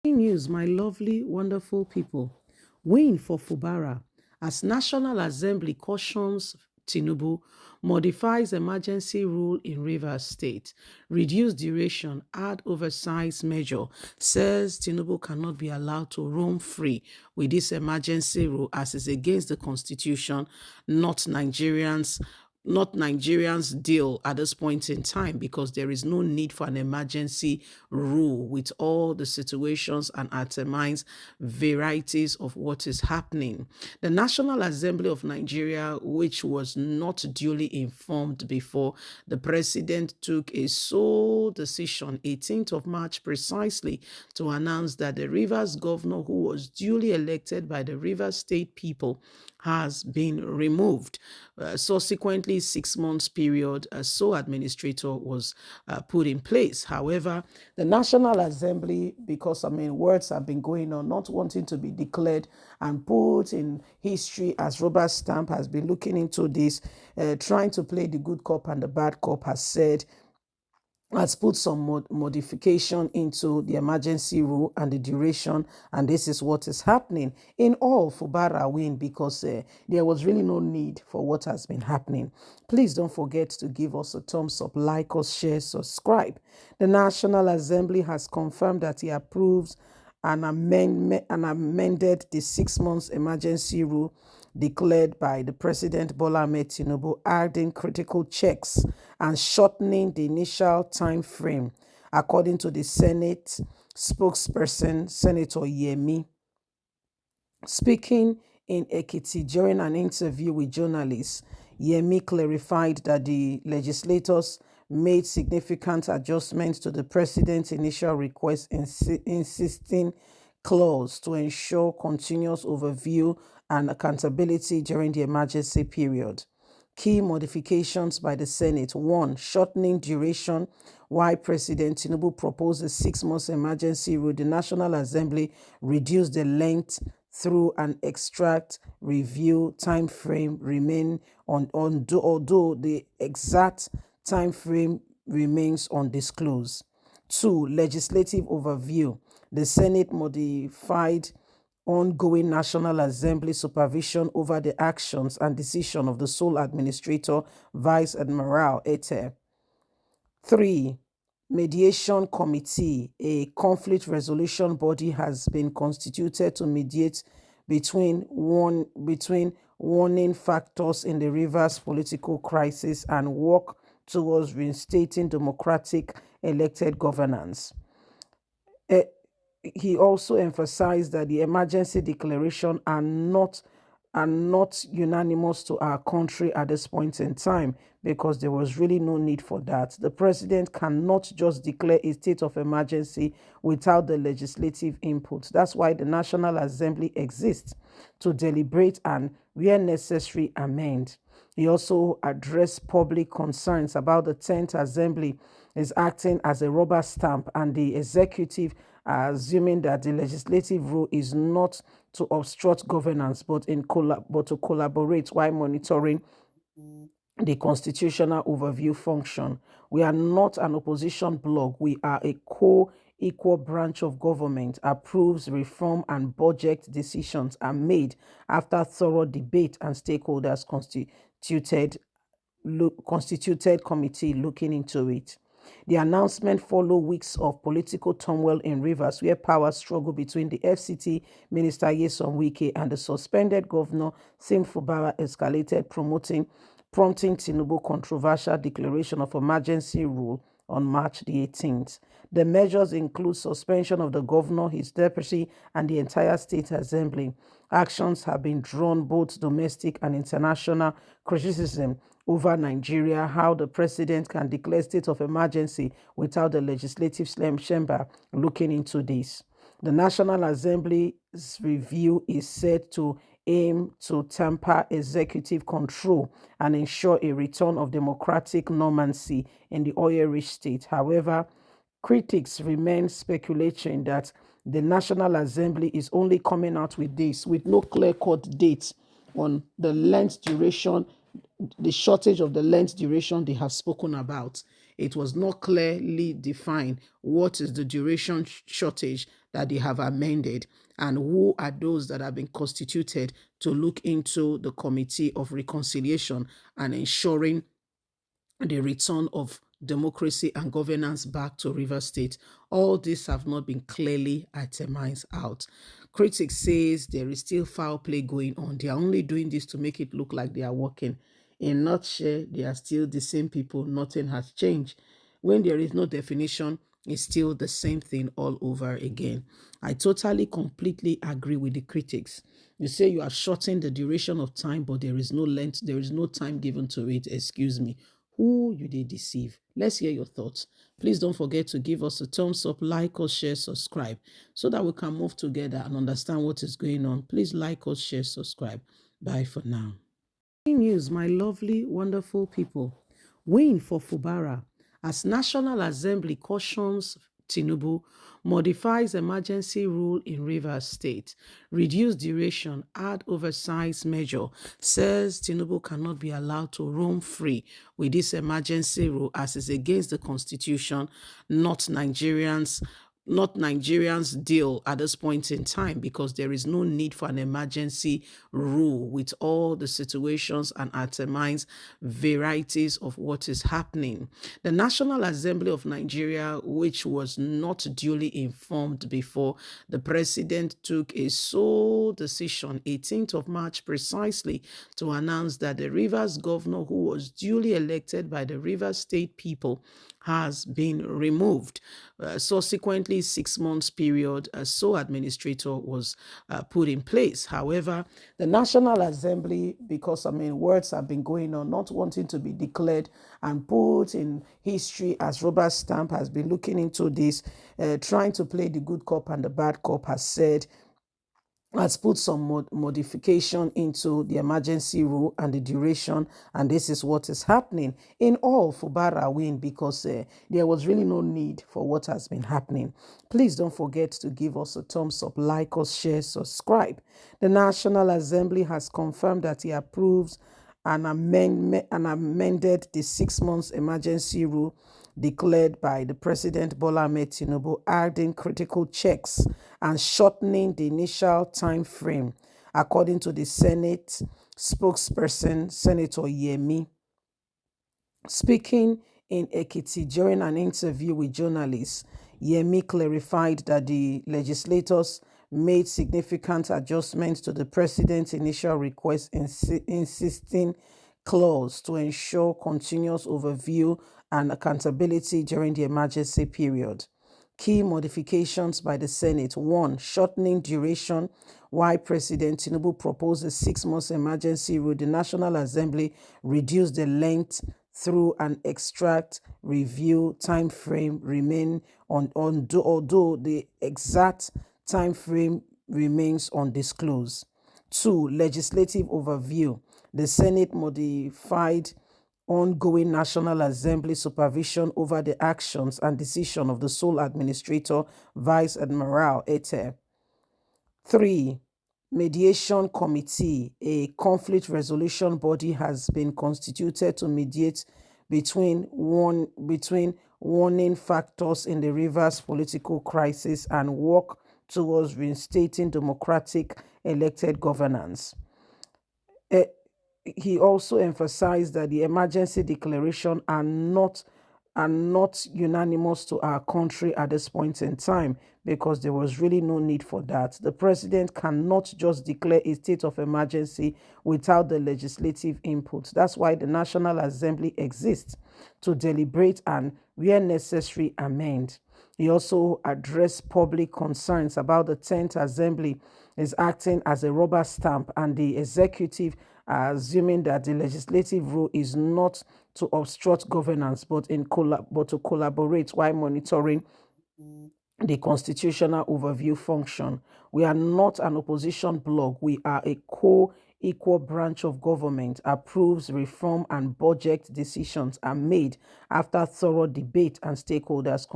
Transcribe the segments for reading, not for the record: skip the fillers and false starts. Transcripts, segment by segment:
News, my lovely, wonderful people. Win for Fubara as National Assembly cautions Tinubu, modifies emergency rule in Rivers State, reduce duration, add oversight measure, says Tinubu cannot be allowed to roam free with this emergency rule as is against the constitution, not Nigerians deal at this point in time because there is no need for an emergency rule with all the situations and determines varieties of what is happening. The National Assembly of Nigeria, which was not duly informed before, the president took a sole decision 18th of March precisely to announce that the Rivers governor, who was duly elected by the Rivers State people, has been removed. Subsequently, 6 months period, a sole administrator was put in place. However, the National Assembly, because words have been going on, not wanting to be declared and put in history as Robert Stamp has been looking into this, trying to play the good cop and the bad cop, has put some modification into the emergency rule and the duration, and this is what is happening. In all, Fubara win because there was really no need for what has been happening. Please don't forget to give us a thumbs up, like us, share, subscribe. The National Assembly has confirmed that he approves and amended the 6 months emergency rule declared by the President Bola Ahmed Tinubu, adding critical checks and shortening the initial time frame, according to the Senate spokesperson, Senator Yemi. Speaking in Ekiti during an interview with journalists, Yemi clarified that the legislators made significant adjustments to the president's initial request, insisting clause to ensure continuous overview and accountability during the emergency period. Key modifications by the Senate. 1. Shortening duration. While President Tinubu proposed a 6 months emergency rule, the National Assembly reduced the length through an extract review time frame remain although the exact time frame remains undisclosed. 2. Legislative overview. The Senate modified ongoing National Assembly supervision over the actions and decision of the sole administrator, Vice Admiral Ete. 3. Mediation Committee. A conflict resolution body has been constituted to mediate between warning factors in the Rivers political crisis and work towards reinstating democratic elected governance. He also emphasized that the emergency declaration are not unanimous to our country at this point in time because there was really no need for that. The president cannot just declare a state of emergency without the legislative input. That's why the National Assembly exists, to deliberate and, where necessary, amend. He also addressed public concerns about the 10th Assembly is acting as a rubber stamp and the executive assuming that the legislative rule is not to obstruct governance but to collaborate while monitoring the constitutional overview function. We are not an opposition bloc. We are a co-equal branch of government. Approves reform and budget decisions are made after thorough debate and stakeholders constituted committee looking into it. The announcement followed weeks of political turmoil in Rivers, where power struggle between the FCT Minister Nyesom Wike and the suspended governor Sim Fubara escalated, prompting Tinubu controversial declaration of emergency rule on March the 18th. The measures include suspension of the governor, his deputy, and the entire state assembly. Actions have been drawn both domestic and international criticism over Nigeria, how the president can declare state of emergency without the legislative chamber looking into this. The National Assembly's review is said to aim to temper executive control and ensure a return of democratic normalcy in the oil-rich state. However, critics remain speculating that the National Assembly is only coming out with this with no clear-cut date on the length duration, the shortage of the length duration they have spoken about. it was not clearly defined what is the duration shortage that they have amended, and who are those that have been constituted to look into the Committee of Reconciliation and ensuring the return of democracy and governance back to Rivers State. All these have not been clearly itemized out. Critics says there is still foul play going on. They are only doing this to make it look like they are working. In a nutshell, they are still the same people. Nothing has changed. When there is no definition, it's still the same thing all over again. I totally, completely agree with the critics. You say you are shortening the duration of time, but there is no length, there is no time given to it. Excuse me. Who you did deceive? Let's hear your thoughts. Please don't forget to give us a thumbs up, like us, share, subscribe, so that we can move together and understand what is going on. Please like us, share, subscribe. Bye for now. News, my lovely, wonderful people. Win for Fubara as National Assembly cautions Tinubu, modifies emergency rule in Rivers State, reduce duration, add oversight measure, says Tinubu cannot be allowed to roam free with this emergency rule as is against the constitution, not Nigerians' deal at this point in time, because there is no need for an emergency rule with all the situations and itemized varieties of what is happening. The National Assembly of Nigeria, which was not duly informed before, the president took a sole decision 18th of March precisely to announce that the Rivers governor, who was duly elected by the Rivers State people, has been removed. Subsequently, 6 months period, a sole administrator was put in place. However, the National Assembly, because words have been going on, not wanting to be declared and put in history as rubber stamp, has been looking into this, trying to play the good cop and the bad cop, has put some modification into the emergency rule and the duration, and this is what is happening. In all, Fubara win because there was really no need for what has been happening. Please don't forget to give us a thumbs up, like us, share, subscribe. The National Assembly has confirmed that he approves and amended the 6 months emergency rule declared by the President Bola Ahmed Tinubu, adding critical checks and shortening the initial time frame, according to the Senate spokesperson, Senator Yemi. Speaking in Ekiti during an interview with journalists, Yemi clarified that the legislators made significant adjustments to the president's initial request, insisting clause to ensure continuous overview and accountability during the emergency period. Key modifications by the Senate. 1. Shortening duration. While President Tinubu proposed a 6 months emergency rule, the National Assembly reduced the length through an extract review time frame remain although the exact time frame remains undisclosed. 2. Legislative overview. The Senate modified ongoing National Assembly supervision over the actions and decision of the sole administrator, Vice Admiral Ete. 3. Mediation Committee. A conflict resolution body has been constituted to mediate between warning factors in the Rivers political crisis and work towards reinstating democratic elected governance. He also emphasized that the emergency declaration are not unanimous to our country at this point in time, because there was really no need for that. The president cannot just declare a state of emergency without the legislative input. That's why the National Assembly exists, to deliberate and, where necessary, amend. He also addressed public concerns about the 10th Assembly is acting as a rubber stamp, and the executive assuming that the legislative rule is not to obstruct governance but to collaborate while monitoring the constitutional overview function. We are not an opposition bloc. We are a co-equal branch of government. Approves, reform, and budget decisions are made after thorough debate and stakeholders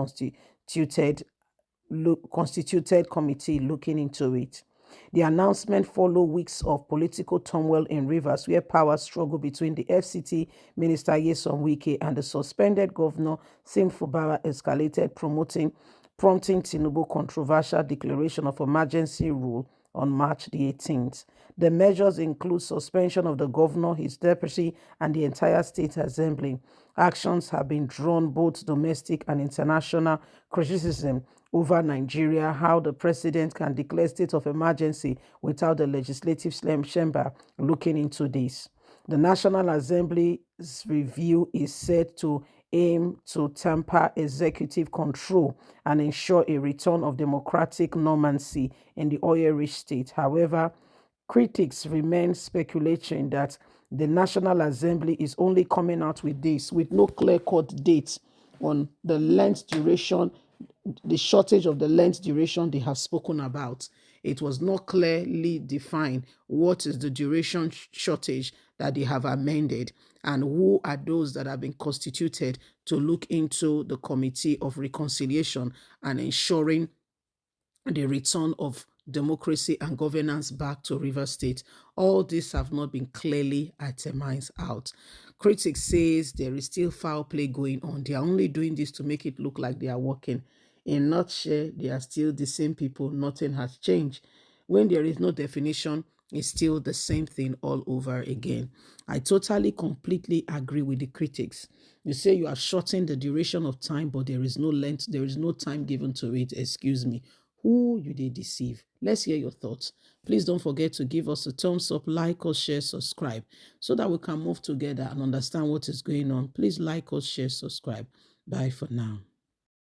constituted committee looking into it. The announcement followed weeks of political turmoil in Rivers, where power struggle between the FCT Minister Nyesom Wike and the suspended governor Sim Fubara escalated, prompting Tinubu controversial declaration of emergency rule on March the 18th. The measures include suspension of the governor, his deputy, and the entire state assembly. Actions have been drawn both domestic and international criticism over Nigeria, how the president can declare state of emergency without the legislative chamber looking into this. The National Assembly's review is set to aim to temper executive control and ensure a return of democratic normalcy in the oil-rich state. However, critics remain speculating that the National Assembly is only coming out with this with no clear-cut date on the length duration, the shortage of the length duration they have spoken about. It was not clearly defined what is the duration shortage that they have amended and who are those that have been constituted to look into the Committee of Reconciliation and ensuring the return of democracy and governance back to Rivers State. All these have not been clearly itemized out. Critics says there is still foul play going on. They are only doing this to make it look like they are working. In a nutshell, they are still the same people. Nothing has changed. When there is no definition, it's still the same thing all over again. I totally, completely agree with the critics. You say you are shortening the duration of time, but there is no length, there is no time given to it. Excuse me. Who you did deceive? Let's hear your thoughts. Please don't forget to give us a thumbs up, like us, share, subscribe, so that we can move together and understand what is going on. Please like us, share, subscribe. Bye for now.